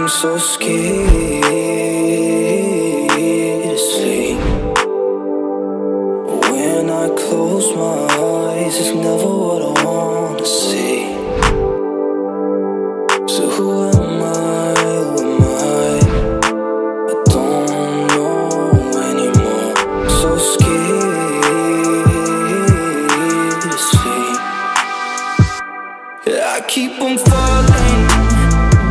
I'm so scared to sleep. When I close my eyes, it's never what I wanna see. So who am I? Who am I? I don't know anymore. So scared to sleep. I keep on falling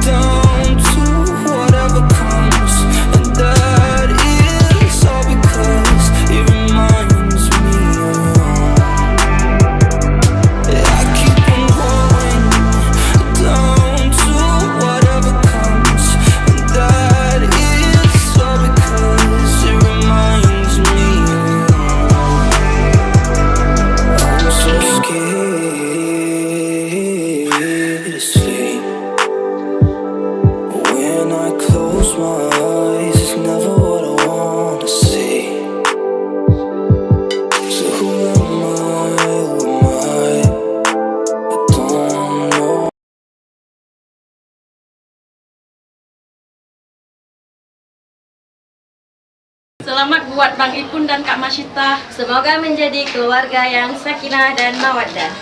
down to whatever comes, and that is all because it reminds me of you. I keep on going down to whatever comes, and that is all because it reminds me of you. I'm so scared to sleep. When I close my eyes, it's never what I wanna see. So who am I? Who am I? I don't know. Selamat buat Bang Ipun dan Kak Syitah. Semoga menjadi keluarga yang sakinah dan mawaddah.